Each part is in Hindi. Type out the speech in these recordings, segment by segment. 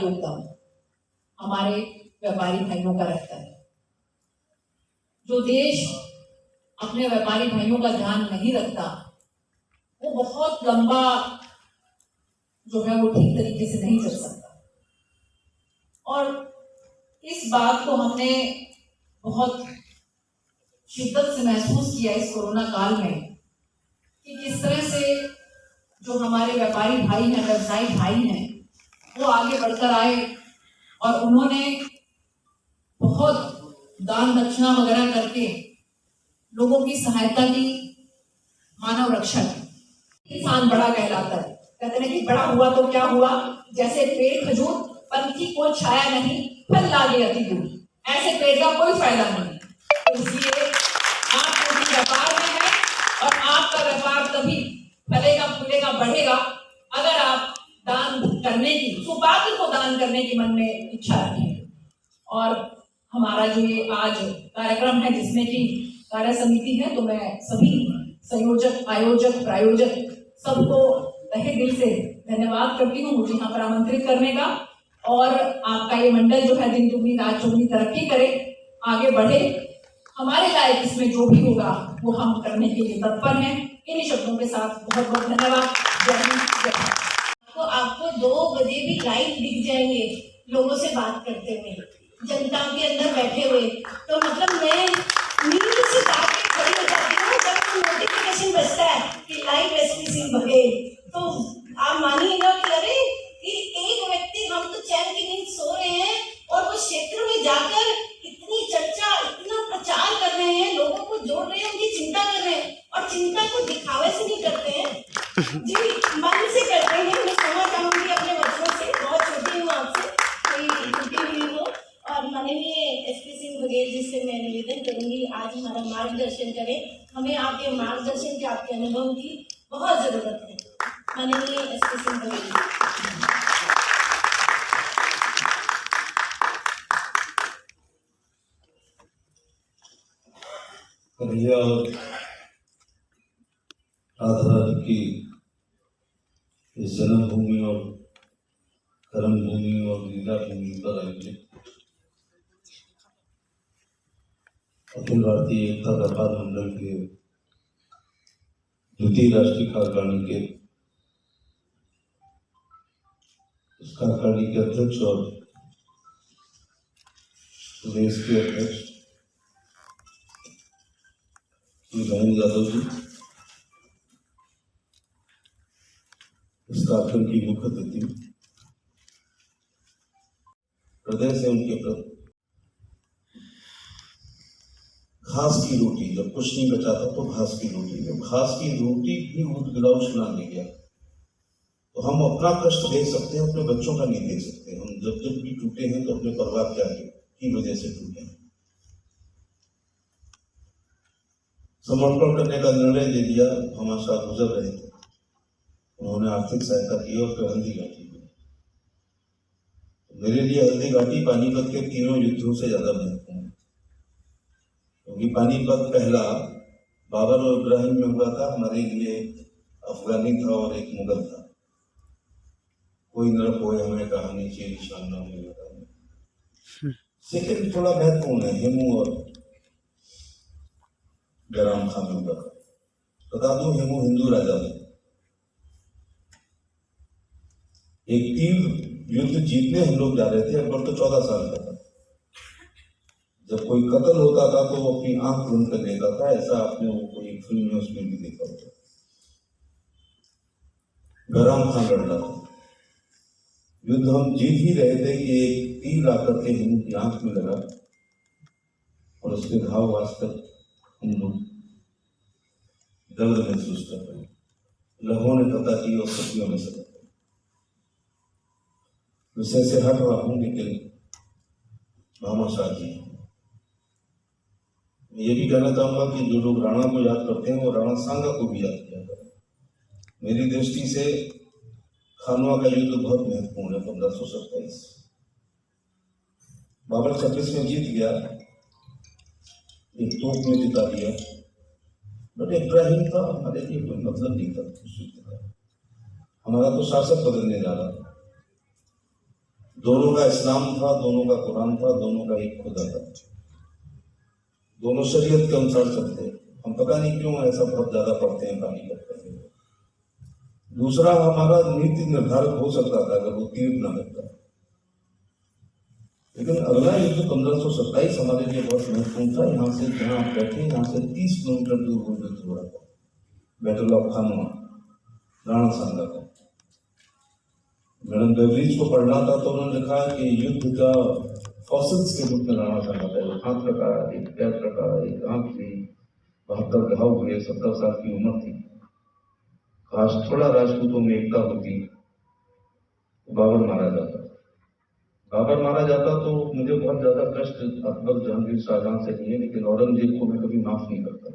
योगदान हमारे व्यापारी भाइयों का रहता है। जो देश अपने व्यापारी भाइयों का ध्यान नहीं रखता वो बहुत लंबा जो है वो ठीक तरीके से नहीं चल सकता। और इस बात को हमने बहुत शिद्दत से महसूस किया इस कोरोना काल में कि किस तरह से जो हमारे व्यापारी भाई हैं, व्यवसायी भाई हैं, वो आगे बढ़कर आए और उन्होंने बहुत दान दक्षिणा वगैरह करके लोगों की सहायता की, मानव रक्षा की। इंसान बड़ा कहलाता है, कहते हैं कि बड़ा हुआ तो क्या हुआ, जैसे पेड़ खजूर पंथी को छाया नहीं फल लागे अति दूर, ऐसे पेड़ का कोई फायदा नहीं। तो इसलिए आप क्योंकि व्यापार में है और आपका व्यापार तभी फलेगा फूलेगा बढ़ेगा अगर आप दान करने की, सुपात्र को दान करने की मन में इच्छा रखें। और हमारा जो ये आज कार्यक्रम है जिसमें कि कार्य समिति है, तो मैं सभी संयोजक, आयोजक, प्रायोजक सबको तहे दिल से धन्यवाद करती हूँ मुझे यहाँ पर आमंत्रित करने का। और आपका ये मंडल जो है दिन दुगनी रात चौगुनी तरक्की करे, आगे बढ़े, हमारे लायक इसमें जो भी होगा वो हम करने के लिए तत्पर हैं। इन शब्दों के साथ बहुत बहुत धन्यवाद। जय हिंद, जय भारत। तो आपको 2 बजे भी लाइव दिख जाएंगे लोगों से बात करते हुए, जनता के अंदर बैठे हुए। तो मतलब मैं नींद से जाग के खड़ी हो जाती हूँ जब नोटिफिकेशन बजता है कि लाइव एसपी सिंह बघेल। तो आप मानिएगा कि अरे कि एक व्यक्ति, हम तो चैन की नींद सो रहे हैं और वो क्षेत्र में जाकर इतनी चर्चा, इतना प्रचार कर रहे हैं, लोगों को जोड़ रहे हैं, उनकी चिंता कर रहे हैं। और चिंता को दिखावे से नहीं करते हैं जी, मन से करते हैं। मैं क्षमा चाहूंगी अपने बच्चों से, बहुत छोटी हूँ आपसे, कोई टूटी हुई हो। और माननीय एसपी सिंह बघेल जी से मैं निवेदन करूंगी आज हमारा मार्गदर्शन करें। हमें आपके मार्गदर्शन के, आपके अनुभव की बहुत जरूरत है। माननीय एसपी सिंह बघेल कन्हैया और राधा की इस जन्मभूमि और कर्मभूमि और लीला भूमि पर आयोजित अखिल भारतीय एकता व्यापार मंडल के द्वितीय राष्ट्रीय कार्यकारिणी के इस कार्यकारिणी के अध्यक्ष और प्रदेश के अध्यक्ष श्री महेंद्र यादव जी, इस कार्यक्रम की मुख्य अतिथि, हृदय से उनके प्रति घास की रोटी, जब कुछ नहीं बचा था तो घास की रोटी, जब घास की रोटी भी ऊट गिलाओ सुना नहीं गया तो हम अपना कष्ट देख सकते हैं, अपने बच्चों का नहीं देख सकते। हम जब जब भी टूटे हैं तो अपने परिवार की वजह से टूटे हैं। समर्पण करने का निर्णय ले लिया, हमारे साथ गुजर रहे थे, उन्होंने आर्थिक सहायता की और फिर हल्दी घाटी की। मेरे लिए हल्दी घाटी पानीपत के तीनों युद्धों से ज्यादा महत्वपूर्ण है, क्योंकि पानीपत पहला बाबर और इब्राहिम में हुआ था, हमारे लिए अफगानी था और एक मुगल था। कोई नरक हो हमें कहानी चाहिए निशान ना हो। सेकंड थोड़ा महत्वपूर्ण है, हेमू और जयराम खान में हुआ। बता दूं, हेमू हिंदू राजा थे। एक तीव्र युद्ध जीतने हम लोग जा रहे थे, अकबर तो 14 साल का था। जब कोई कत्ल होता था तो वो अपनी आंख बंद कर लेता था, ऐसा आपने वो कोई फिल्म में उसमें भी देखा होगा। जयराम खान लड़ रहा था, युद्ध हम जीत ही रहे थे कि एक तीर आकर के हिंदू की आंख में लगा और उसके घाव वास्ते हम लोग दर्द महसूस कर रहे हैं। लहू ने पता की और सतियों में सका। विषय से हट रहा हूं, लेकिन भामाशाह जी, मैं ये भी कहना चाहूंगा कि जो लोग राणा को याद करते हैं वो राणा सांगा को भी याद किया करें। मेरी दृष्टि से खानवा का युद्ध बहुत महत्वपूर्ण है। 1527 बाबर 26 में जीत गया, एक तोप में जिता दिया, बट इब्राहिम का हमारे लिए कोई मतलब नहीं था। हमारा तो शासक बदलने जा रहा था। दोनों का इस्लाम था, दोनों का कुरान था, दोनों का एक खुदा था, दोनों शरीयत के अनुसार चलते। हम पता नहीं क्यों ऐसा बहुत ज्यादा पढ़ते हैं पानीपत का। दूसरा, हमारा नीति निर्धारक हो सकता था अगर वो तीर न लगता, लेकिन अगला युद्ध 1527 हमारे लिए बहुत महत्वपूर्ण था। यहाँ से जहाँ आप बैठे, यहाँ से 30 किलोमीटर दूर वो युद्ध हो रहा था, बैटल ऑफ खानवा, राणा सांगा का। मैडम बेवरीज को पढ़ना था तो उन्होंने लिखा कि युद्ध का फॉसिल्स के रूप में राणा सांगा था। एक हाथ कटा, एक पैर कटा, एक आंख थी, 72 घाव हुए, 70 साल की उम्र थी। काश थोड़ा राजपूतों में एकता होती, बाबर मारा जाता। बाबर मारा जाता तो मुझे बहुत ज्यादा कष्ट अकबर, जहांगीर, शाहजहां से नहीं है, लेकिन औरंगजेब को मैं कभी माफ नहीं करता।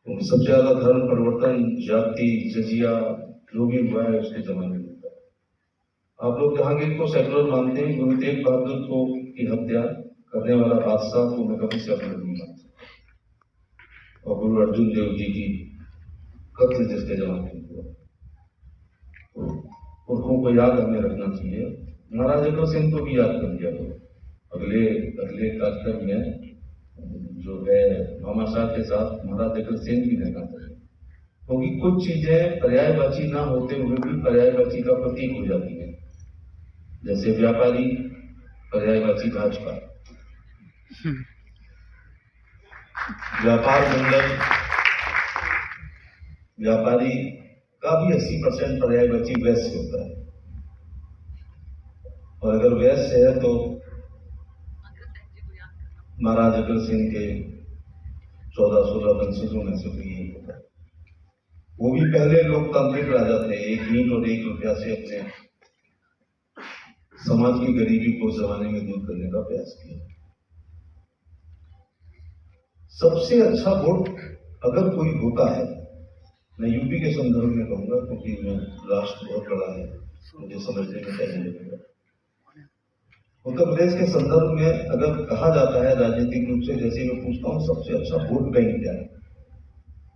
तो सबसे ज्यादा धर्म परिवर्तन, जाति, जजिया जो भी हुआ है उसके जमाने में हुआ है। आप लोग जहांगीर को सेकुलर मानते हैं, गुरु तेग बहादुर को की हत्या करने वाला बादशाह को मैं कभी सेकुलर नहीं मानता। और गुरु अर्जुन देव जी की कत्ल जिसके जमाने में हुआ, तो उनको को याद हमें रखना चाहिए। महाराज अग्रसेन सिंह को भी याद कर दिया करो। अगले कार्यक्रम में जो है भामाशाह के साथ महाराज अग्रसेन सिंह भी रहना चाहिए, क्योंकि कुछ चीजें पर्यायवाची ना होते हुए भी पर्यायवाची का प्रतीक हो जाती है। जैसे व्यापारी पर्यायवाची भाजपा, व्यापार मंडल, व्यापारी का भी 80% पर्यायवाची वैश्य होता है। और अगर वैश्य है तो महाराज अग्रसेन के 14-16 वंशजों में से कोई एक होता है। वो भी पहले लोकतांत्रिक राजा थे, 1 ईंट और 1 रुपया से अपने समाज की गरीबी को उस जमाने में दूर करने का प्रयास किया। सबसे अच्छा वोट अगर कोई होता है, मैं यूपी के संदर्भ में कहूंगा क्योंकि मैं राष्ट्र बहुत बड़ा है, मुझे समझने में टाइम लगेगा। उत्तर प्रदेश के संदर्भ में अगर कहा जाता है राजनीतिक रूप से, जैसे मैं पूछता हूँ सबसे अच्छा वोट बैंक क्या है,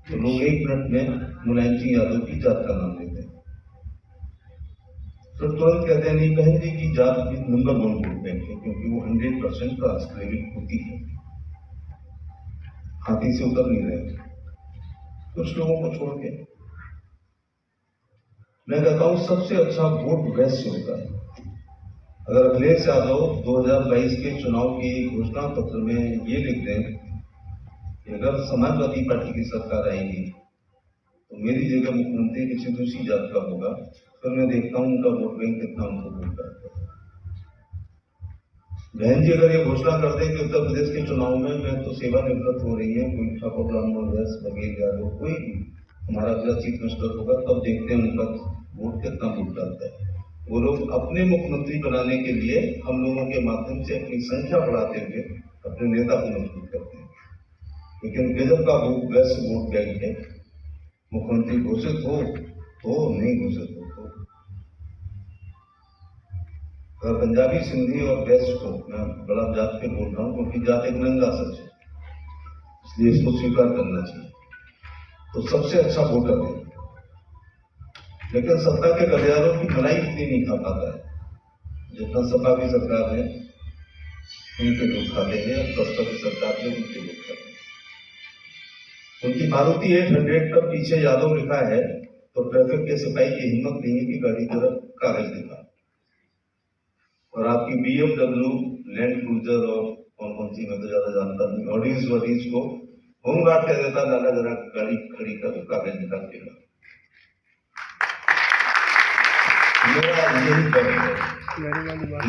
तो लोग 1 मिनट में मुलायम सिंह यादव की जात का नाम लेते हैं। फिर तुरंत कहते हैं नहीं, बहन जी की जात भी नंबर 1 वोट बैंक है, क्योंकि वो 100% ट्रांसक्रिप्ट होती है, हाथी से उतर नहीं रहे कुछ लोगों को छोड़ के। मैं कहता हूं सबसे अच्छा वोट वैश्य होता है। अगर अखिलेश यादव 2022 के चुनाव की घोषणा पत्र में ये लिख दें कि अगर समाजवादी पार्टी की सरकार आएगी तो मेरी जगह मुख्यमंत्री किसी दूसरी जात का होगा, फिर मैं देखता हूं उनका वोट बैंक कितना उनको वोट करता है। बहन जी अगर ये घोषणा कर दें कि उत्तर प्रदेश के चुनाव में मैं तो सेवानिवृत्त हो रही है, कोई ठाकुर ब्राह्मण, वैश्य, बघेल, यादव कोई भी हमारा अगला चीफ मिनिस्टर होगा, तब देखते हैं उनका वोट कितना वोट डालता है। वो लोग अपने मुख्यमंत्री बनाने के लिए हम लोगों के माध्यम से अपनी संख्या बढ़ाते हुए अपने नेता को मजबूत करते हैं। लेकिन गजब का वोट वैश्य वोट बैंक है, मुख्यमंत्री घोषित हो तो नहीं घोषित हो तो। अगर पंजाबी, सिंधी और वैश्य को, मैं बड़ा जात पे बोल रहा हूँ क्योंकि जात एक नंगा सच है, इसलिए इसको स्वीकार करना चाहिए, तो सबसे अच्छा वोटर है। लेकिन सत्ता के गलियारों की मलाई इतनी नहीं खा पाता है जितना सपा की सरकार है उनके लोग खाते हैं, और बसपा की सरकार है उनके लोग खाते हैं। उनकी मारुति 800 पर पीछे यादव लिखा है तो ट्रैफिक के सिपाही की हिम्मत नहीं है कि गाड़ी की तरफ कागज दिखा। और आपकी BMW, लैंड क्रूजर और कौन सी मैं तो ज्यादा जानता नहीं, ऑडीज को होमगार्ड कह देता, लाला जरा गाड़ी खड़ी कर कागज निकाल देगा। मेरा यही डर है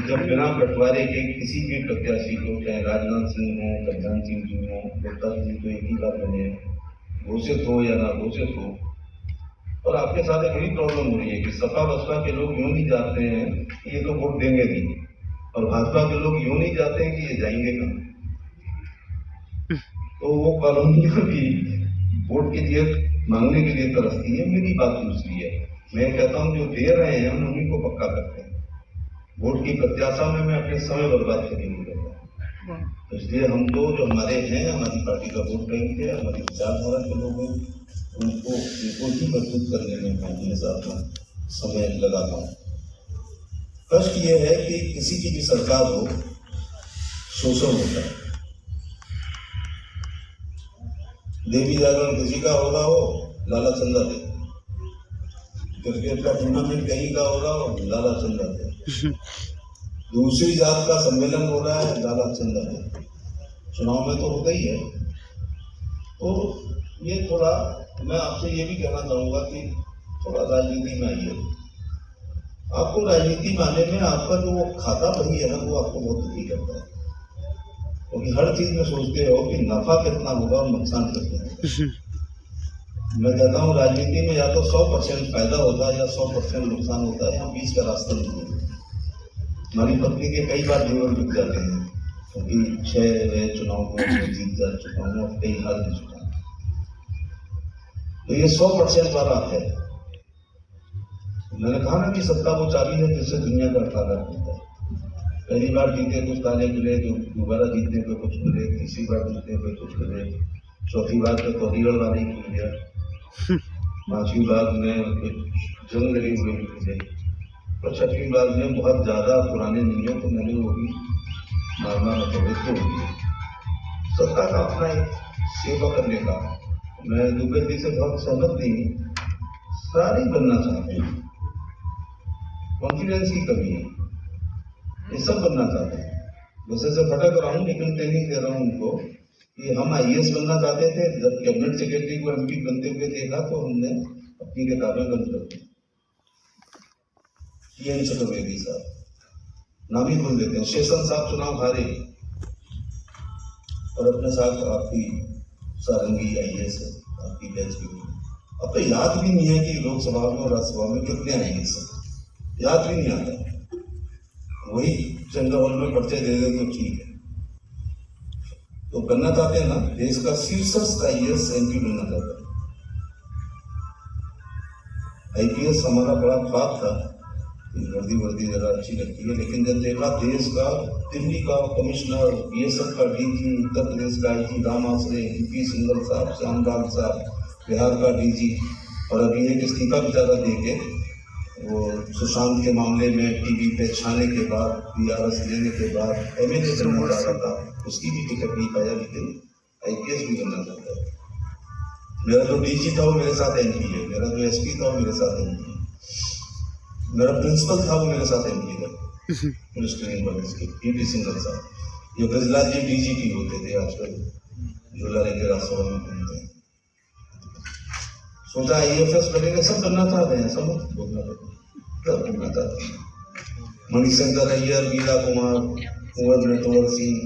जब बिना बंटवारे के किसी भी प्रत्याशी को, चाहे राजनाथ सिंह हो, कल्याण सिंह जी हो, लोकता सिंह तो एक ही बात बने, घोषित हो या ना घोषित हो। और आपके साथ एक बड़ी प्रॉब्लम हो रही है कि सपा बसपा के लोग यूं नहीं जाते हैं कि ये तो वोट देंगे नहीं, और भाजपा के लोग यूं नहीं जाते हैं कि ये जाएंगे कहाँ। तो वो कॉलोनियां भी वोट के लिए मांगने के लिए तरसती है। मेरी बात दूसरी है, मैं कहता हूं जो दे रहे हैं हम उन्हीं को पक्का करते हैं। वोट की प्रत्याशा में मैं अपने समय बर्बाद करने नहीं करता। तो इसलिए हम तो जो हमारे हैं, हमारी पार्टी का वोट बैंक है, हमारी विचारधारा के लोग हैं, उनको ही मजबूत करने में मैं हमेशा अपना समय लगाता हूँ। कष्ट ये है कि किसी की भी सरकार हो, शोषण होता है। देवी जागरण किसी का हो रहा हो, लाला चंदा दे। क्रिकेट का टूर्नामेंट कहीं का हो रहा हो, लाला चंदा दे। दूसरी जात का सम्मेलन हो रहा है, लाला चंदा दे। चुनाव में तो होता ही है। तो ये थोड़ा मैं आपसे ये भी कहना चाहूंगा कि थोड़ा राजनीति में आइए। आपको राजनीति में आने में आपका जो वो खाता वही है ना, वो आपको बहुत दुखी करता है, क्योंकि हर चीज में सोचते हो कि नफा कितना होगा और नुकसान कितना होगा। मैं कहता हूँ राजनीति में या तो 100% फायदा होता है या 100% नुकसान होता है, यहाँ बीच का रास्ता नहीं है। हमारी पत्नी के कई बार जीवन रुक जाते हैं, क्योंकि 6 चुनाव को जीत जा चुका हूँ और कई हार भी चुका हूँ। तो ये 100% वाला है। मैंने कहा ना कि सत्ता वो चाबी है जिससे दुनिया का ताला खुलता है। पहली बार जीते कुछ ताले मिले, दोबारा जीतने पे कुछ मिले, तीसरी बार जीतने पे कुछ मिले, चौथी बार पे तो रीढ़ वाले ही खुल गया, 5वीं बार में जंग लगे हुए मिले, और 6वीं बार में बहुत ज्यादा पुराने नहीं हो तो मैंने वो भी मारना मतलब हो गया। सत्ता का अपना एक सेवा करने का मैं दुबे जी से बहुत सहमत नहीं हूँ। सारे बनना चाहते हैं, कॉन्फिडेंस की कमी है, ये सब बनना चाहते हैं। वैसे से भटक रहा हूँ लेकिन ट्रेनिंग दे रहा हूँ उनको कि हम IAS बनना चाहते थे। जब कैबिनेट सेक्रेटरी को MP बनते हुए देखा तो हमने अपनी किताबें बंद कर दी। TN चतुर्वेदी साहब नाम ही भूल देते हैं। शेषन साहब चुनाव हारे और अपने साथ आपकी सारंगी IAS है, आपकी बैच भी। अब तो याद भी नहीं है कि लोकसभा में और राज्यसभा में कितने IAS है, याद भी नहीं आता। वही जनरल हॉल में पर्चे दे दे तो ठीक है। तो बनना चाहते हैं ना, देश का शीर्षस्थ IAS MP बनना चाहता है। IPS हमारा बड़ा ख्वाब था, वर्दी जरा अच्छी लगती है, लेकिन जब देखा देश का दिल्ली का कमिश्नर, BSF का DG, उत्तर प्रदेश का IG राम आश्रे, MP सिंगल साहब, श्यामलाल साहब, बिहार का DG, और अभी एक इस्तीफा बेचारा दे के वो सुशांत के मामले में TV पे छाने के बाद, BRS लेने के बाद MLA बनना चाह रहा था, उसकी भी टिकट नहीं पाया, लेकिन IPS भी बनना चाहता है। मेरा जो DG था वो मेरे साथ MP है, मेरा जो SP था वो मेरे साथ MP है, मेरा प्रिंसिपल था वो मेरे साथ MP है, पुलिस ट्रेनिंग कॉलेज के PP सिंगल साहब। ये ब्रजलाल जी DGP होते थे, आजकल झूला लेके राज्यसभा में घूमते हैं। सोचा IAS बनेगा, सब बनना चाहते हैं, सब बोलना बनना चाहते हैं। मणिशंकर अय्यर, मीरा कुमार, कुंवर नटवर सिंह,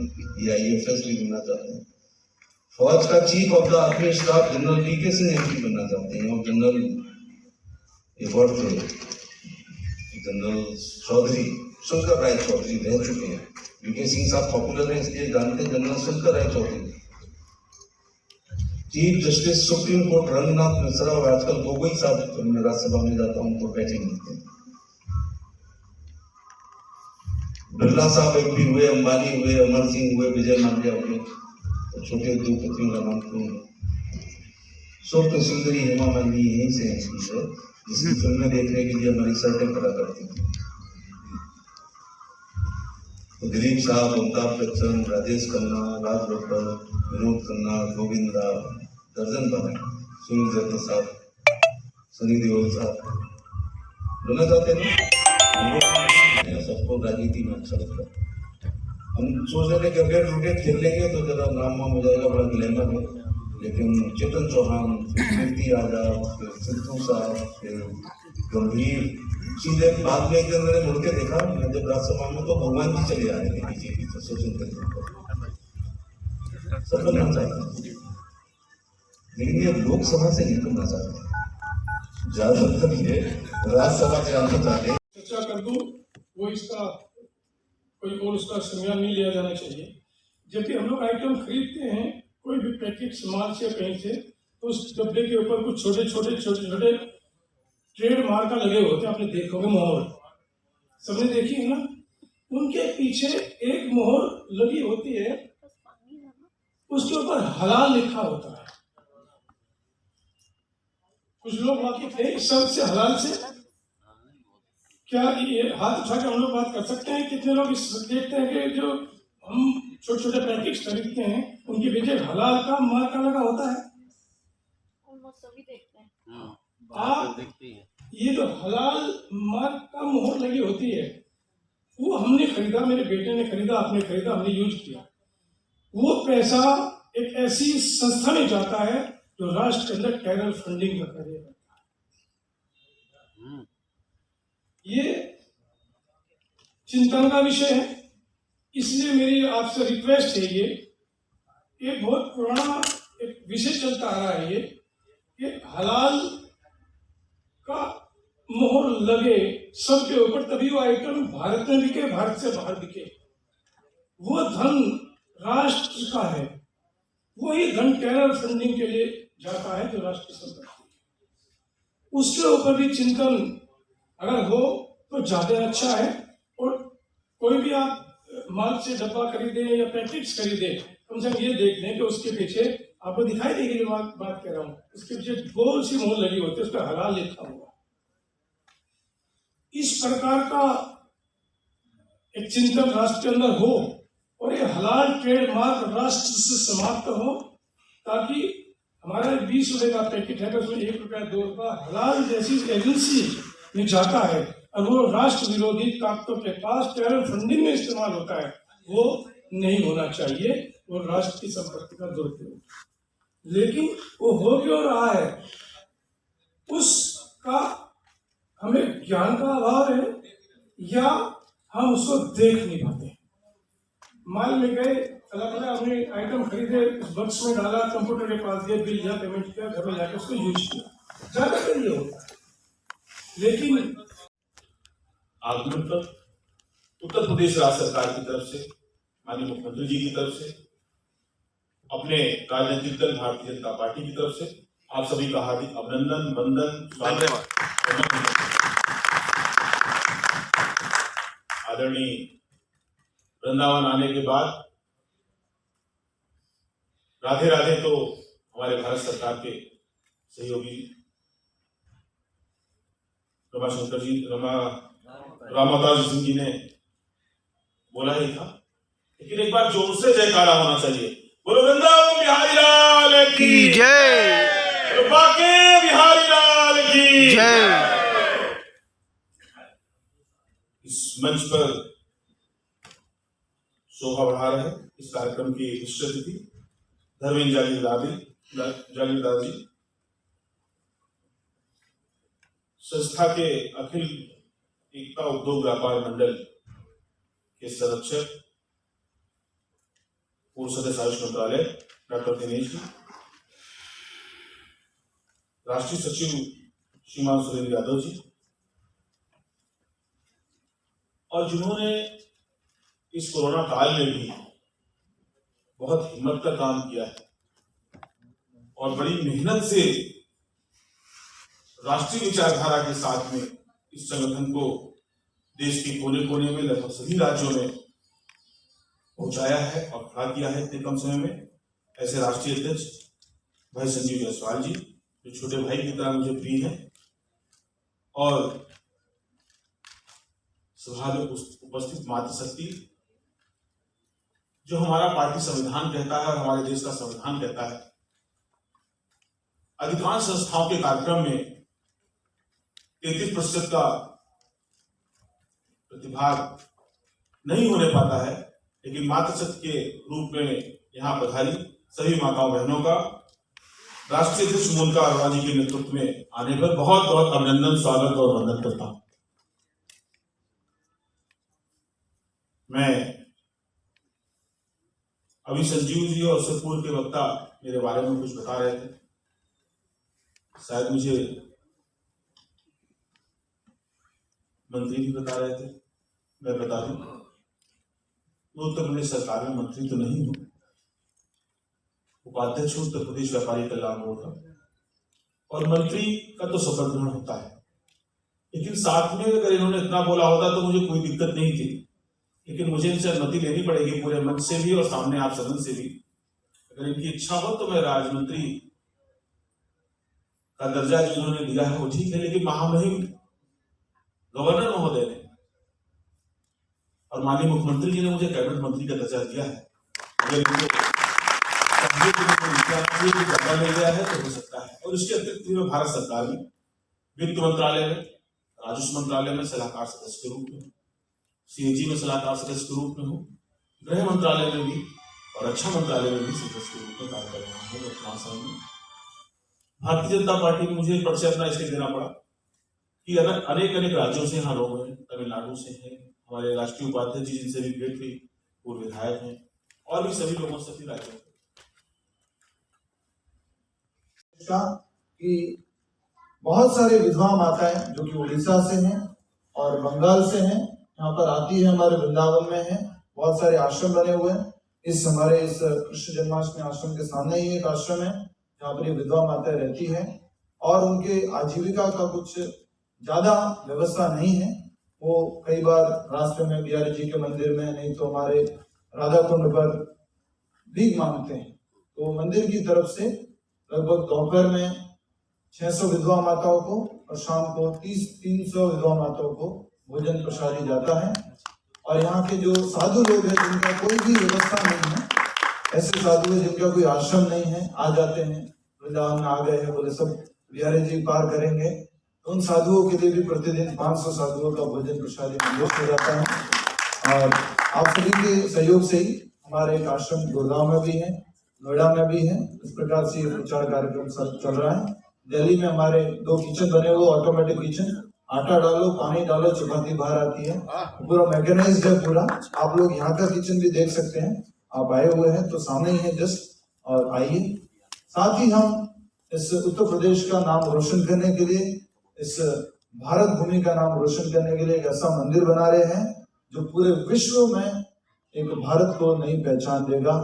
ये IAS भी बनना चाहते हैं। फौज का chief of the army staff general PK Singh MP बनना चाहते हैं, और जनरल एक और थे जनरल चौधरी, शंकर राय चौधरी रह चुके हैं। PK सिंह साहब पॉपुलर है इसलिए जानते हैं, general Shankar Roy Chowdhury. Chief justice supreme court Ranganath Mishra, और आजकल गोगोई साहब, जब मैं राज्यसभा में जाता हूँ तो बैठे मिलते हैं। बिरला साहब MP हुए, अंबानी हुए, अमर सिंह हुए, विजय माल्या हुए, तो छोटे उद्योगपतियों का नाम क्यों? स्वप्न सुंदरी हेमा मालिनी यहीं से MP है, जिसकी फिल्में देखने के लिए हमारी शर्टें पड़ा करती थी। तो दिलीप साहब, अमिताभ बच्चन, राजेश खन्ना, राज बब्बर, विनोद खन्ना, गोविंद राव, दर्जन बने, सुनील दत्त साहब, सनी देओल साहब बनना चाहते हैं। सबको राजनीति में अच्छा लगता है। हम सोच रहे थे क्रिकेट खेल लेंगे तो जरा नाम वाम हो जाएगा, बड़ा ग्लैमर है, लेकिन चेतन चौहान, कीर्ति आजाद, सिद्धू साहब, फिर गंभीर चीजें। बाद में एक दिन मैंने मुड़ के देखा, मैं जब राज्यसभा में, तो भगवान जी चले आए थे BJP से, सचिन तेंदुलकर। सब बनना चाहते हैं, लेकिन ये लोकसभा से नहीं बनना चाहते, ज्यादातर ये राज्यसभा से आना चाहते हैं। चर्चा कर दूं, वो इसका कोई और उसका संज्ञान नहीं लिया जाना चाहिए। जब भी हम लोग आइटम खरीदते हैं, कोई भी पैकेट सामान से कहीं से, तो उस डब्बे के ऊपर कुछ छोटे छोटे ट्रेड मार्क लगे होते हैं, आपने देखोगे मोहर, सबने देखी है ना। उनके पीछे एक मोहर लगी होती है, उसके ऊपर हलाल लिखा होता है। कुछ लोग वाकिफ थे इस शब्द से, हलाल से, क्या ये हाथ उठा के हम लोग बात कर सकते हैं? कितने लोग इस देखते हैं कि जो हम छोटे छोटे पैकेट्स खरीदते हैं उनके पीछे हलाल का मार्का लगा होता है? ऑलमोस्ट सभी देखते हैं। आप ये जो हलाल मार्क का मोहर लगी होती है वो हमने खरीदा, मेरे बेटे ने खरीदा, आपने खरीदा, हमने यूज किया, वो पैसा एक ऐसी संस्था में जाता है जो राष्ट्र के अंदर टेरर फंडिंग का कार्य करता है। ये चिंतन का विषय है, इसलिए मेरी आपसे रिक्वेस्ट है, ये बहुत पुराना एक विषय चलता आ रहा है, ये कि हलाल का मोहर लगे सबके ऊपर, तभी वो आइटम भारत में बिके, भारत से बाहर बिके। वो धन राष्ट्र का है, वही धन टेरर फंडिंग के लिए जाता है जो राष्ट्र की संपत्ति है। उसके ऊपर भी चिंतन अगर हो तो ज्यादा अच्छा है। और कोई भी आप माल से डब्बा खरीदे या पैकेट्स खरीदे, कम से कम ये देख लें कि उसके पीछे आपको दिखाई देगी जो बात कह रहा हूँ, उसके पीछे गोल सी मोहर लगी होती है, उस पर हलाल लिखा हुआ। इस प्रकार का एक चिंतन राष्ट्र के अंदर हो और ये हलाल ट्रेडमार्क राष्ट्र से समाप्त हो, ताकि हमारा 20 रुपए का पैकेट है, उसमें 1 रुपया 2 रुपया हलाल जैसी एजेंसी में जाता है और वो राष्ट्र विरोधी ताकतों के पास टेरर फंडिंग में इस्तेमाल होता है, वो नहीं होना चाहिए, वो राष्ट्र की संपत्ति का दुरुपयोग। लेकिन वो हो क्यों रहा है, उसका हमें ज्ञान का अभाव है या हम उसको देख नहीं पाते। माल में गए, हमने आइटम खरीदे, उस बक्स में डाला, कंप्यूटर के पास दिया, बिल या पेमेंट किया, घर में जाकर उसको यूज किया, ज्यादातर ये होता है। लेकिन आगमन पर उत्तर प्रदेश राज्य सरकार की तरफ से, माननीय मुख्यमंत्री जी की तरफ से, अपने राजनीतिक दल भारतीय जनता पार्टी की तरफ से आप सभी का हार्दिक अभिनंदन, वंदन, धन्यवाद। आदरणीय वृंदावन आने के बाद राधे राधे तो हमारे भारत सरकार के सहयोगी रमाशंकर जी, रामादास सिंह जी ने बोला ही था, लेकिन एक बार जोर से जयकारा होना चाहिए। बोलो वृंदावन बिहारी लाल की जय, बाके बिहारी लाल की जय। इस मंच पर शोभा बढ़ा रहे इस कार्यक्रम की विशिष्ट अतिथि धर्मेंद्र जागीरदार जी, संस्था के अखिल एकता उद्योग व्यापार मंडल के संरक्षक, पूर्व सदस्य आयुष मंत्रालय डॉक्टर दिनेश जी, राष्ट्रीय सचिव श्रीमान सुरेंद्र यादव जी, और जिन्होंने इस कोरोना काल में भी बहुत हिम्मत का काम किया है और बड़ी मेहनत से राष्ट्रीय विचारधारा के साथ में इस संगठन को देश के कोने कोने में, लगभग सभी राज्यों में पहुंचाया है और खड़ा किया है इतने कम समय में। ऐसे राष्ट्रीय अध्यक्ष भाई संजीव जायसवाल जी, जो छोटे भाई की तरह मुझे प्रिय हैं और सभा में उपस्थित मातृशक्ति, जो हमारा पार्टी संविधान कहता है और हमारे देश का संविधान कहता है, अधिकांश संस्थाओं के कार्यक्रम में 33% का प्रतिभाग नहीं होने पाता है, लेकिन मातृशक्ति के रूप में यहाँ पधारी सभी माताओं बहनों का राष्ट्रीय अध्यक्ष मोनिका अरोड़ा जी के नेतृत्व में आने पर बहुत बहुत अभिनंदन, स्वागत और वंदन करता हूं। मैं अभी संजीव जी और उससे पूर्व के वक्ता मेरे बारे में कुछ बता रहे थे, शायद मुझे मंत्री भी बता रहे थे, मैं बता दूं, मैं उत्तर प्रदेश सरकार में मंत्री तो नहीं हूं, उपाध्यक्ष हूं उत्तर प्रदेश व्यापारी कल्याण बोर्ड का, और मंत्री का तो शपथ ग्रहण होता है, लेकिन साथ में अगर इन्होंने इतना बोला होता तो मुझे कोई दिक्कत नहीं थी, लेकिन मुझे इनसे अनुमति लेनी पड़ेगी पूरे मंच से भी और सामने आप सदन से भी। अगर इनकी इच्छा हो तो मैं राज्य मंत्री का दर्जा जो इन्होंने दिया है वो ठीक है, लेकिन महामहिम गवर्नर महोदय ने और माननीय मुख्यमंत्री जी ने मुझे कैबिनेट मंत्री का दर्जा दिया है। अगर इनको ज्यादा मिल गया है तो हो सकता है। और इसके अतिरिक्त मैं भारत सरकार में वित्त मंत्रालय में, राजस्व मंत्रालय में सलाहकार सदस्य के रूप में, सीएजी में सलाहकार सदस्य के रूप में हूँ, गृह मंत्रालय में भी और रक्षा मंत्रालय में भी सदस्य के रूप में कार्य कर रहा हूँ वर्तमान समय में। भारतीय जनता पार्टी में मुझे परिचय अपना इसलिए देना पड़ा कि अनेक राज्यों से यहाँ लोग हैं, तमिलनाडु से हैं, हमारे राष्ट्रीय उपाध्यक्ष जी जिनसे भी भेंट हुई वो विधायक हैं, और भी सभी लोगों से भी राज्यों कि बहुत सारे विधवा माताएं जो कि उड़ीसा से हैं और बंगाल से हैं यहाँ पर आती है, हमारे वृंदावन में है। बहुत सारे आश्रम बने हुए हैं। इस कृष्ण जन्माष्टमी आश्रम के सामने ही एक आश्रम है जहाँ पर ये विधवा माताएं रहती है और उनके आजीविका का कुछ ज्यादा व्यवस्था नहीं है। वो कई बार रास्ते में बिहारी जी के मंदिर में, नहीं तो हमारे राधा कुंड पर भीख मांगते हैं। तो मंदिर की तरफ से लगभग दोपहर में 600 विधवा माताओं को और शाम को 300 विधवा माताओं को भोजन प्रसादी जाता है। और यहाँ के जो साधु लोग हैं जिनका कोई भी व्यवस्था नहीं है, ऐसे साधु हैं जिनका कोई आश्रम नहीं है, आ जाते हैं, वृंदावन में आ गए हैं, बोले सब बिहारी जी पार करेंगे, तो उन साधुओं के लिए भी प्रतिदिन 500 साधुओं का भोजन प्रसादी निर्दिष्ट हो जाता है। और आप सभी के सहयोग से ही हमारे एक आश्रम गुड़गांव में भी है, नोएडा में भी है। इस प्रकार से ये प्रचार कार्यक्रम चल रहा है। दिल्ली में हमारे 2 किचन बने हुए, ऑटोमेटिक किचन, आटा डालो, पानी डालो, चपाती बाहर आती है, पूरा मैकेनाइज्ड है पूरा। आप लोग यहाँ का किचन भी देख सकते हैं, आप आए हुए हैं तो सामने ही है जस्ट, और आइए। साथ ही हम इस उत्तर प्रदेश का नाम रोशन करने के लिए, इस भारत भूमि का नाम रोशन करने के लिए एक ऐसा मंदिर बना रहे हैं जो पूरे विश्व में एक भारत को नई पहचान देगा।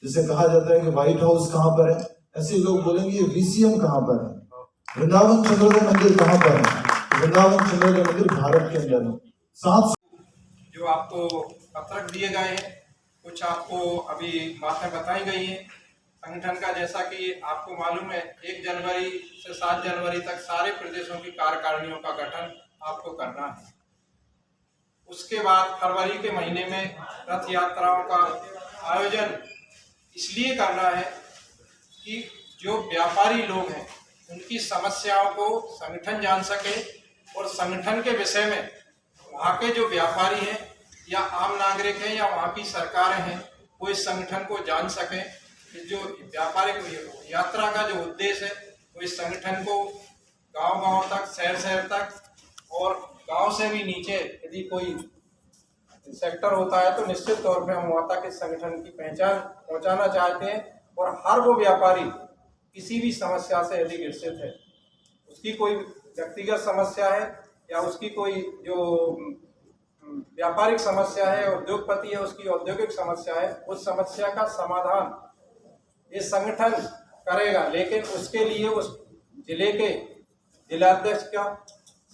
जिसे कहा जाता है कि व्हाइट हाउस कहाँ पर है, ऐसे लोग बोलेंगे VCM कहाँ पर है, वृंदावन चंद्रोदय मंदिर कहाँ पर है। वृंदावन चंद्रोदय मंदिर भारत के अंदर है। साथ जो आपको पत्रक दिए गए हैं, कुछ आपको अभी बातें बताई गई हैं संगठन का। जैसा कि आपको मालूम है 1 जनवरी से 7 जनवरी तक सारे प्रदेशों की कार्यकारिणियों का गठन आपको करना है। उसके बाद फरवरी के महीने में रथ यात्राओं का आयोजन इसलिए करना है कि जो व्यापारी लोग हैं उनकी समस्याओं को संगठन जान सके और संगठन के विषय में वहाँ के जो व्यापारी हैं या आम नागरिक हैं या वहाँ की सरकारें हैं वो इस संगठन को जान सकें कि जो व्यापारिक यात्रा का जो उद्देश्य है वो इस संगठन को गांव-गांव तक, शहर-शहर तक और गांव से भी नीचे यदि कोई सेक्टर होता है तो निश्चित तौर पे हम वहाँ तक इस संगठन की पहचान पहुँचाना चाहते हैं। और हर वो व्यापारी किसी भी समस्या से यदि ग्रसित है, उसकी कोई व्यक्तिगत समस्या है या उसकी कोई जो व्यापारिक समस्या है, उद्योगपति है उसकी औद्योगिक समस्या है, उस समस्या का समाधान ये संगठन करेगा। लेकिन उसके लिए उस जिले के जिलाध्यक्ष का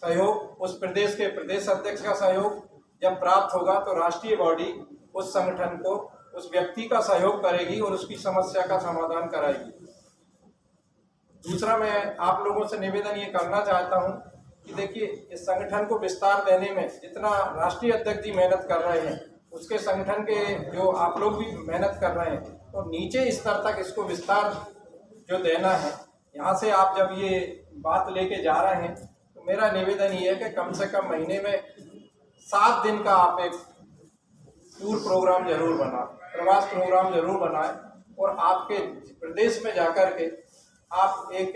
सहयोग, उस प्रदेश के प्रदेश अध्यक्ष का सहयोग जब प्राप्त होगा तो राष्ट्रीय बॉडी उस संगठन को, उस व्यक्ति का सहयोग करेगी और उसकी समस्या का समाधान कराएगी। दूसरा, मैं आप लोगों से निवेदन ये करना चाहता हूँ कि देखिए इस संगठन को विस्तार देने में जितना राष्ट्रीय अध्यक्ष जी मेहनत कर रहे हैं, उसके संगठन के जो आप लोग भी मेहनत कर रहे हैं, तो नीचे स्तर तक इसको विस्तार जो देना है, यहाँ से आप जब ये बात लेके जा रहे हैं तो मेरा निवेदन ये है कि कम से कम महीने में 7 दिन का आप एक टूर प्रोग्राम जरूर बनाएं, प्रवास प्रोग्राम जरूर बनाएं और आपके प्रदेश में जाकर के आप एक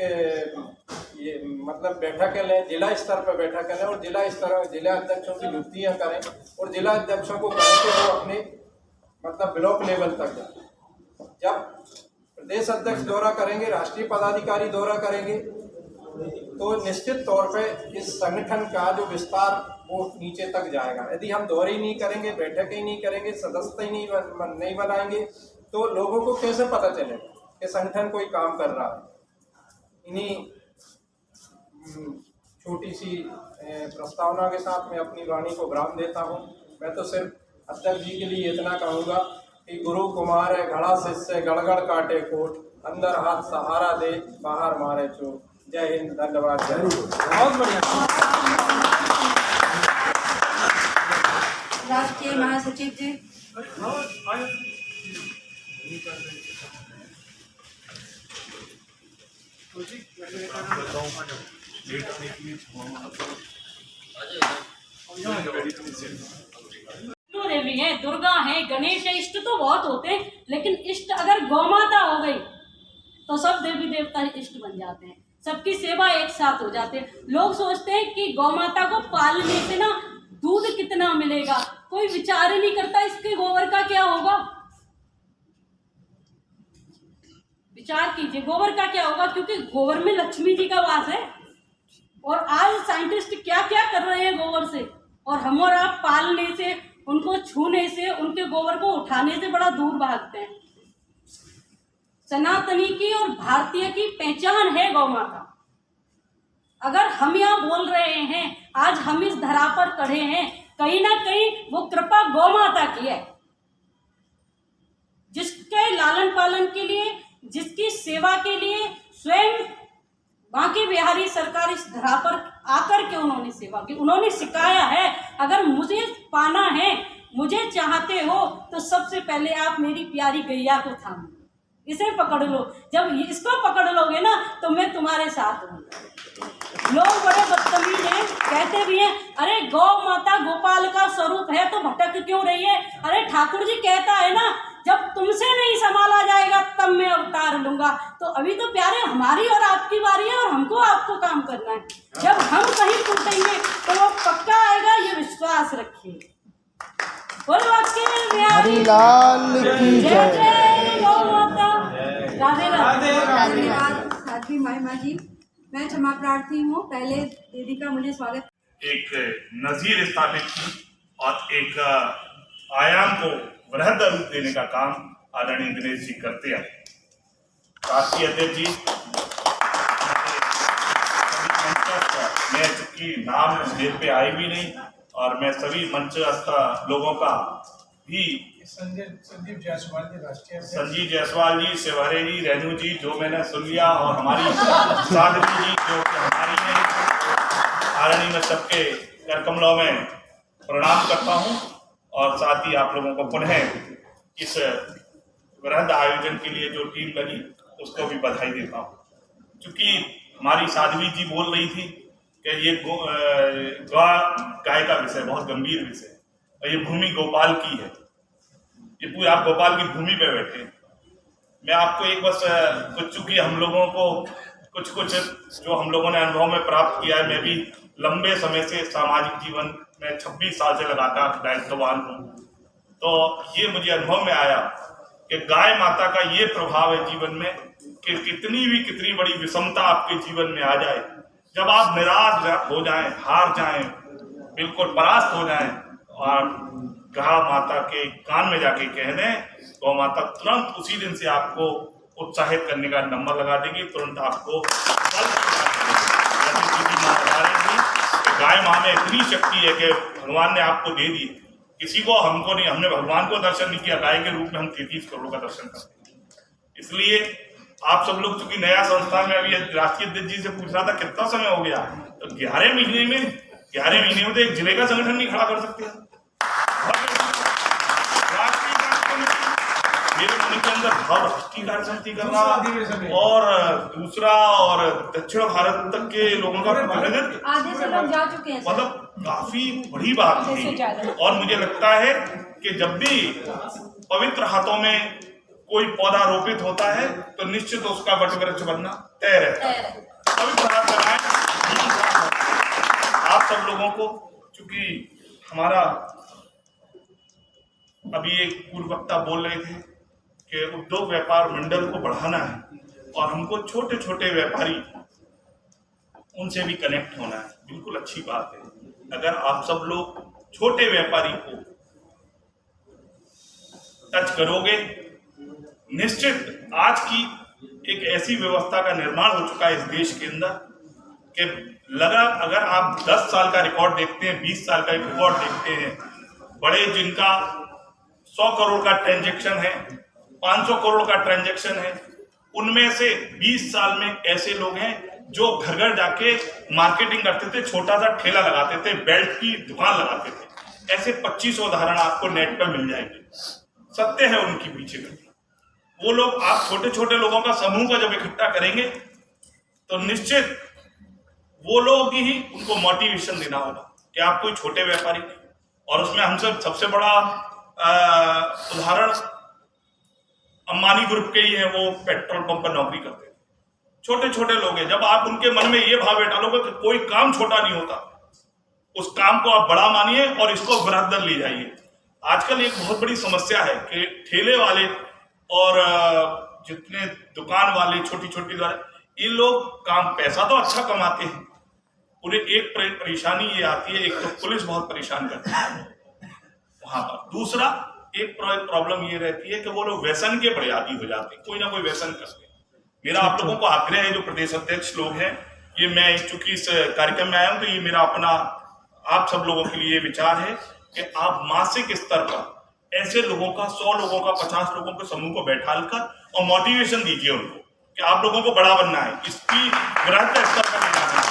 ये मतलब बैठकें लें, जिला स्तर पर बैठकें लें और जिला स्तर पर जिला अध्यक्षों की नियुक्तियाँ करें और जिला अध्यक्षों को कहें कि वो अपने मतलब ब्लॉक लेवल तक जाए। जब प्रदेश अध्यक्ष दौरा करेंगे, राष्ट्रीय पदाधिकारी दौरा करेंगे, तो निश्चित तौर पे इस संगठन का जो विस्तार वो नीचे तक जाएगा। यदि हम दौरे ही नहीं करेंगे, बैठक ही नहीं करेंगे, सदस्यता ही नहीं बनाएंगे तो लोगों को कैसे पता चलेगा कि संगठन कोई काम कर रहा है। इन्हीं छोटी सी प्रस्तावना के साथ मैं अपनी वाणी को विराम देता हूँ। मैं तो सिर्फ अध्यक्ष जी के लिए इतना कहूँगा कि गुरु कुमार है घड़ा शिष्य गड़गड़ काटे कोट, अंदर हाथ सहारा दे बाहर मारे चोट। जय हिंद, धन्यवाद। बहुत बढ़िया। राष्ट्रीय महासचिव जी, देवी है, दुर्गा है, गणेश है, इष्ट तो बहुत होते हैं, लेकिन इष्ट अगर गौमाता हो गई तो सब देवी देवता इष्ट बन जाते हैं, सबकी सेवा एक साथ हो जाते हैं। लोग सोचते हैं कि गौमाता को पालने से ना दूध कितना मिलेगा, कोई विचार ही नहीं करता इसके गोबर का क्या होगा। विचार कीजिए गोबर का क्या होगा, क्योंकि गोबर में लक्ष्मी जी का वास है। और आज साइंटिस्ट क्या क्या कर रहे हैं गोबर से, और हम और आप पालने से, उनको छूने से, उनके गोबर को उठाने से बड़ा दूर भागते हैं। सनातनी की और भारतीय की पहचान है गौ माता। अगर हम यहाँ बोल रहे हैं, आज हम इस धरा पर खड़े हैं, कहीं ना कहीं वो कृपा गौ माता की है, जिसके लालन पालन के लिए, जिसकी सेवा के लिए स्वयं बांके बिहारी सरकार इस धरा पर आकर के उन्होंने सेवा की। उन्होंने सिखाया है, अगर मुझे पाना है, मुझे चाहते हो तो सबसे पहले आप मेरी प्यारी गैया को थामो, इसे पकड़ लो। जब इसको पकड़ लोगे ना तो मैं तुम्हारे साथ हूँ। लोग बड़े बदतमीज हैं, कहते भी हैं अरे गौ माता गोपाल का स्वरूप है तो भटक क्यों रही है। अरे ठाकुर जी कहता है ना, जब तुमसे नहीं संभाला जाएगा तब मैं अवतार लूंगा। तो अभी तो प्यारे हमारी और आपकी बारी है, और हमको आपको काम करना है। जब हम कहीं टूटेंगे तो वो पक्का आएगा, ये विश्वास रखिए। बोलो हरि लाल की जय जय। जय गौ माता। राधे राधे। धन्यवाद साध्वी महिमा जी। मैं क्षमा प्रार्थी हूँ, पहले दीदी का मुझे स्वागत। एक नजीर स्थापित की और एक आयाम को वृहद रूप देने का काम आदरणीय दिनेश जी करते हैं। राष्ट्रीय अध्यक्ष जी, मैं चूंकि नाम स्टेज पे आई भी नहीं, और मैं सभी मंचस्थ लोगों का भी, संजीव जायसवाल जी राष्ट्रीय अध्यक्ष, संजीव जायसवाल जी, सेवारे जी, रेणु जी जो मैंने सुन लिया, और हमारी साध्वी जी जो कि हमारी है, आदरणीय मैं सबके कर कमलों में प्रणाम करता हूँ। और साथ ही आप लोगों को पुनः इस वृहद आयोजन के लिए जो टीम लगी उसको भी बधाई देता हूँ। क्योंकि हमारी साध्वी जी बोल रही थी कि ये गाय का विषय बहुत गंभीर विषय है, और ये भूमि गोपाल की है, ये पूरी आप गोपाल की भूमि पे बैठे। मैं आपको एक बस कुछ, चूंकि हम लोगों को कुछ जो हम लोगों ने अनुभव में प्राप्त किया है, मैं भी लंबे समय से सामाजिक जीवन में 26 साल से लगातार दायित्ववान हूँ, तो ये मुझे अनुभव में आया कि गाय माता का ये प्रभाव है जीवन में कि कितनी बड़ी विषमता आपके जीवन में आ जाए, जब आप निराश हो जाएं, हार जाएं, बिल्कुल परास्त हो जाएं, और गौ माता के कान में जाके कह दें, गौ माता तुरंत उसी दिन से आपको उत्साहित करने का नंबर लगा देगी, तुरंत आपको गाय माँ में इतनी शक्ति है कि भगवान ने आपको दे दी, किसी को, हमको नहीं, हमने भगवान को दर्शन नहीं किया, गाय के रूप में हम 33 करोड़ का दर्शन करते हैं। इसलिए आप सब लोग, चूंकि नया संस्थान में, अभी राष्ट्रीय अध्यक्ष जी से पूछ रहा था कितना समय हो गया, तो 11 महीने में तो एक जिले का संगठन नहीं खड़ा कर सकते। मेरे मन के अंदर भाव राष्ट्रीय कार्य समिति करना, और दूसरा, और दक्षिण भारत तक के लोगों का प्रतिनिधित्व, आधे से लोग जा चुके हैं, मतलब काफी बड़ी बात थी। और मुझे लगता है कि जब भी पवित्र हाथों में कोई पौधा रोपित होता है तो निश्चित उसका वट वृक्ष बनना तय रहता है। पवित्र हाथ लगाएं आप सब लोगों को, क्योंकि हमारा अभी एक पूर्व वक्ता बोल रहे थे कि उद्योग व्यापार मंडल को बढ़ाना है, और हमको छोटे छोटे व्यापारी उनसे भी कनेक्ट होना है। बिल्कुल अच्छी बात है, अगर आप सब लोग छोटे व्यापारी को टच करोगे, निश्चित आज की एक ऐसी व्यवस्था का निर्माण हो चुका है इस देश के अंदर कि अगर आप 10 साल का रिकॉर्ड देखते हैं, 20 साल का रिकॉर्ड देखते हैं, बड़े जिनका 100 करोड़ का ट्रांजैक्शन है, 500 करोड़ का ट्रांजैक्शन है, उनमें से 20 साल में ऐसे लोग हैं जो घर घर जाके मार्केटिंग करते थे, छोटा सा ठेला लगाते थे, बेल्ट की दुकान लगाते थे, ऐसे 25 उदाहरण आपको नेट पर मिल जाएंगे। सत्य है उनकी पीछे का। वो लोग, आप छोटे छोटे लोगों का समूह का जब इकट्ठा करेंगे तो निश्चित वो लोग ही उनको मोटिवेशन देना होगा कि आप कोई छोटे व्यापारी नहीं। और उसमें हम सबसे बड़ा उदाहरण अंबानी ग्रुप के ही है। वो पेट्रोल पंप पर नौकरी करते हैं, छोटे छोटे लोग हैं। जब आप उनके मन में ये भाव डालोगे कि कोई काम छोटा नहीं होता, उस काम को आप बड़ा मानिए और इसको बराबर ले जाइए। आजकल एक बहुत बड़ी समस्या है कि ठेले वाले और जितने दुकान वाले, छोटी छोटी दुकान, ये लोग काम, पैसा तो अच्छा कमाते हैं, उन्हें एक परेशानी ये आती है, एक तो पुलिस बहुत परेशान करती है वहां पर। दूसरा एक प्रॉब्लम ये रहती है कि वो लोग व्यसन के बड़े आदी हो जाते हैं, कोई ना कोई व्यसन करते हैं। मेरा आप लोगों को आग्रह है, जो प्रदेश अध्यक्ष लोग हैं, ये मैं चूंकि इस कार्यक्रम में आया हूं तो ये मेरा अपना आप सब लोगों के लिए विचार है कि आप मासिक स्तर पर ऐसे लोगों का 100 लोगों का 50 लोगों के समूह को बैठाकर और मोटिवेशन दीजिए उनको कि आप लोगों को बड़ा बनना है, इसकी वृहद स्तर पर ले जाना है।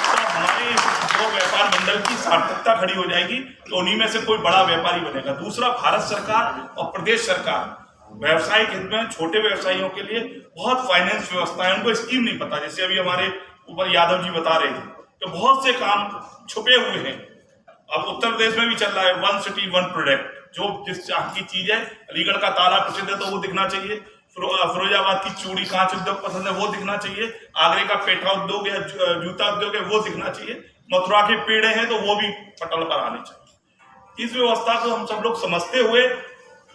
तो हमारे जो व्यापार मंडल की सार्थकता खड़ी हो जाएगी, तो उन्हीं में से कोई बड़ा व्यापारी बनेगा। दूसरा, भारत सरकार और प्रदेश सरकार व्यवसायिक हित में छोटे व्यवसायियों के लिए बहुत फाइनेंस व्यवस्था है, उनको स्कीम नहीं पता। जैसे अभी हमारे ऊपर यादव जी बता रहे थे तो बहुत से काम छुपे हुए हैं। अब उत्तर प्रदेश में भी चल रहा है 1 सिटी 1 प्रोडक्ट, जो जिस चाह की चीज है। अलीगढ़ का ताला प्रसिद्ध है तो वो दिखना चाहिए, फिरोजाबाद की चूड़ी कांच उद्योग पसंद है वो दिखना चाहिए, आगरे का पेठा उद्योग या जूता उद्योग है वो दिखना चाहिए, मथुरा के पेड़े हैं तो वो भी पटल पर आने चाहिए। इस व्यवस्था को हम सब लोग समझते हुए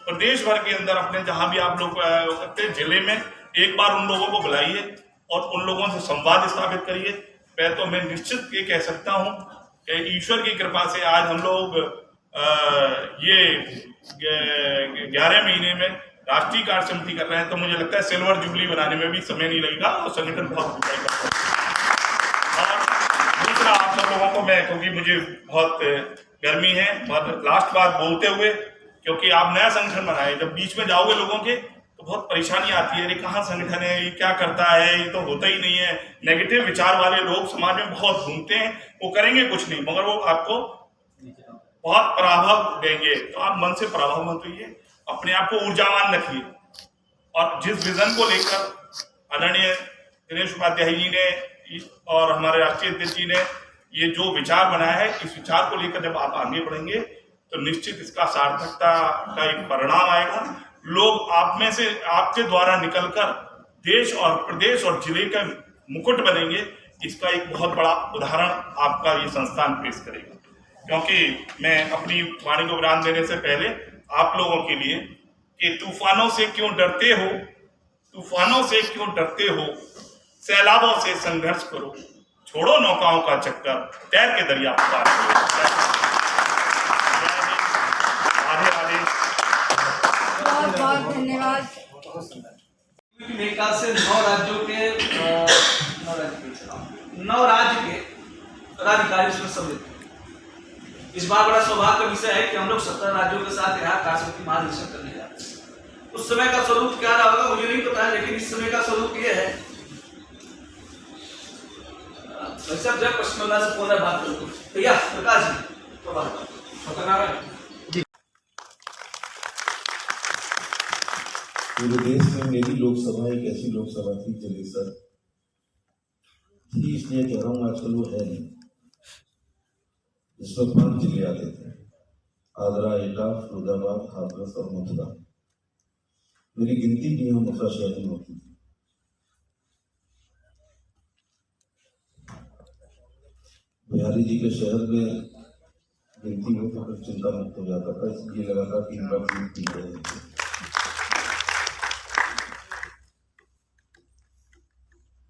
प्रदेश भर के अंदर अपने जहां भी आप लोग सकते जिले में एक बार उन लोगों को बुलाइए और उन लोगों से संवाद स्थापित करिए। तो मैं निश्चित ये कह सकता हूं कि ईश्वर की कृपा से आज हम लोग ये 11 महीने में राष्ट्रीय कार्य समिति कर रहे हैं, तो मुझे लगता है सिल्वर जुबली बनाने में भी समय नहीं लगेगा और संगठन बहुत ऊंचाई करता है। और दूसरा, आप सब लोगों को मैं, क्योंकि मुझे बहुत गर्मी है, बहुत लास्ट बात बोलते हुए, क्योंकि आप नया संगठन बनाए, जब बीच में जाओगे लोगों के तो बहुत परेशानी आती है, अरे कहाँ संगठन है, ये क्या करता है, ये तो होता ही नहीं है। नेगेटिव विचार वाले लोग समाज में बहुत घूमते हैं, वो करेंगे कुछ नहीं मगर वो आपको बहुत प्रभाव देंगे। तो आप मन से प्रभाव मत होइए, अपने आप को ऊर्जावान रखिए और जिस विजन को लेकर आदरणीय दिनेश उपाध्याय जी ने और हमारे राष्ट्रीय अध्यक्ष जी ने ये जो विचार बनाया है, इस विचार को लेकर जब आप आगे बढ़ेंगे तो निश्चित इसका सार्थकता का एक परिणाम आएगा। लोग आप में से, आपके द्वारा निकलकर देश और प्रदेश और जिले का मुकुट बनेंगे। इसका एक बहुत बड़ा उदाहरण आपका ये संस्थान पेश करेगा। क्योंकि मैं अपनी वाणी को विराम देने से पहले आप लोगों के लिए कि तूफानों से क्यों डरते हो, तूफानों से क्यों डरते हो, सैलाबों से संघर्ष करो, छोड़ो नौकाओं का चक्कर, तैर के दरिया पार करो। बहुत बहुत धन्यवाद। मेरे ख्याल से 9 राज्यों के 9 राज्य के पदाधिकारी उसमें सम्मिलित हैं। इस बार बड़ा सौभाग्य का विषय है कि हम लोग 17 राज्यों के साथ यहाँ कार्य समिति महाधिवेशन करने जा रहे हैं। उस समय का स्वरूप क्या रहा होगा मुझे नहीं पता है, लेकिन इस समय का स्वरूप ये है। सब जब पश्चिम बंगाल से पूर्ण बात करूँ भैया प्रकाश जी तो बात पूरे देश में मेरी लोकसभा एक ऐसी लोकसभा थी जलेसर थी, इसलिए कह रहा हूँ आजकल वो है नहीं, जिसमें 5 जिले आते थे, आगरा, एटा, फिरोजाबाद, हाथरस और मथुरा। मेरी गिनती भी यहाँ मथुरा शहर में होती थी। बिहारी जी के शहर में गिनती में तो फिर चिंता मुक्त हो जाता था, इसलिए लगातार 3 बार गिनती हो रही थी।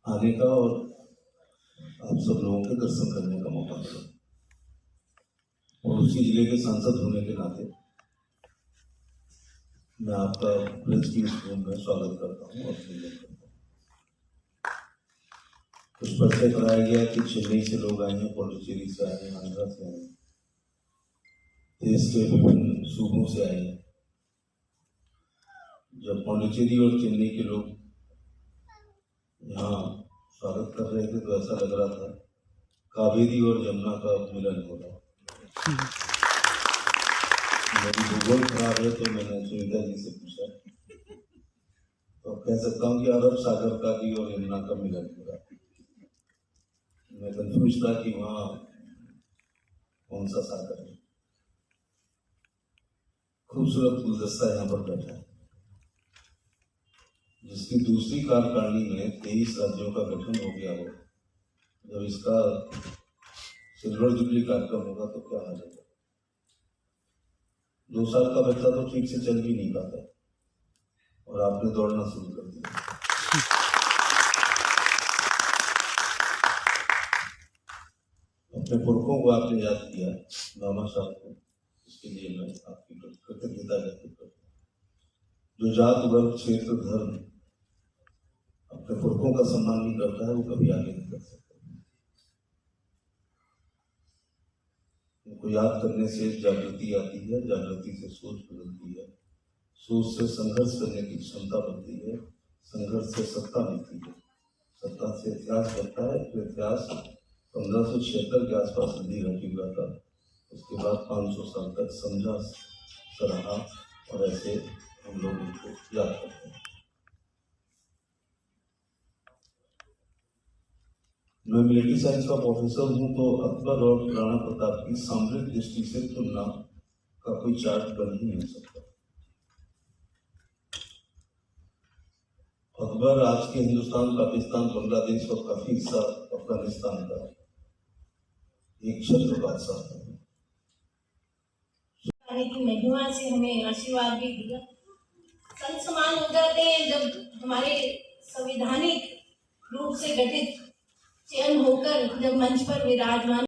आने का और आप सब लोगों के दर्शन करने का मौका मिला और उसी जिले के सांसद होने के नाते मैं आपका प्रेस की स्कूल में स्वागत करता हूँ और अभिनंदन करता हूँ। कुछ परिचय कराया गया कि चेन्नई से लोग आए हैं, पौंडीचेरी से आए हैं, आंध्रा से आए हैं, देश के विभिन्न सूबों से आए हैं। जब पौंडीचेरी और चेन्नई के लोग यहाँ स्वागत कर रहे थे तो ऐसा लग रहा था कावेरी और यमुना का मिलन हो रहा। मेरी भूगोल खराब है तो मैंने सुनीता जी से पूछा, तो कह सकता हूँ कि अरब सागर का भी और यमुना का मिलन हुआ। मैं कंफ्यूज था कि वहाँ कौन सा सागर है। खूबसूरत गुलदस्ता यहाँ पर बैठा है, जिसकी दूसरी कार्यकारिणी में 23 राज्यों का गठन हो गया हो। जब इसका सिल्वर जुबली कार्यक्रम होगा तो क्या हाल होगा। 2 साल का बच्चा तो ठीक से चल भी नहीं पाता और आपने दौड़ना शुरू कर दिया। अपने पुरखों को आपने याद किया, मामा साहब को, इसके लिए मैं आपकी कृतज्ञता व्यक्त करता हूँ। जो जात वर्ग क्षेत्र धर्म अपने पुरखों का सम्मान नहीं करता है वो कभी आगे नहीं कर सकता। उनको याद करने से जागृति आती है, जागृति से सोच बदलती है, सोच से संघर्ष करने की क्षमता बनती है, संघर्ष से सत्ता मिलती है, सत्ता से इतिहास बनता है। तो इतिहास 1576 के आसपास हिंदी घटी हुआ था, उसके बाद 500 साल तक समझा सराहा और ऐसे हम लोग उनको याद करते हैं। मैं मिलिट्री साइंस का प्रोफेसर हूं, तो अकबर और राणा प्रताप की सामरिक दृष्टि से तुलना का कोई चार्ट बन ही नहीं सकता। अकबर आज के हिंदुस्तान, पाकिस्तान, बांग्लादेश और काफी हिस्सा अफगानिस्तान का एक छत्र बादशाह था। की महिमा से हमें आशीर्वाद भी दिया। संत समान हो जाते हैं जब हमारे संवैधानिक रूप से गठित चयन होकर जब मंच पर विराजमान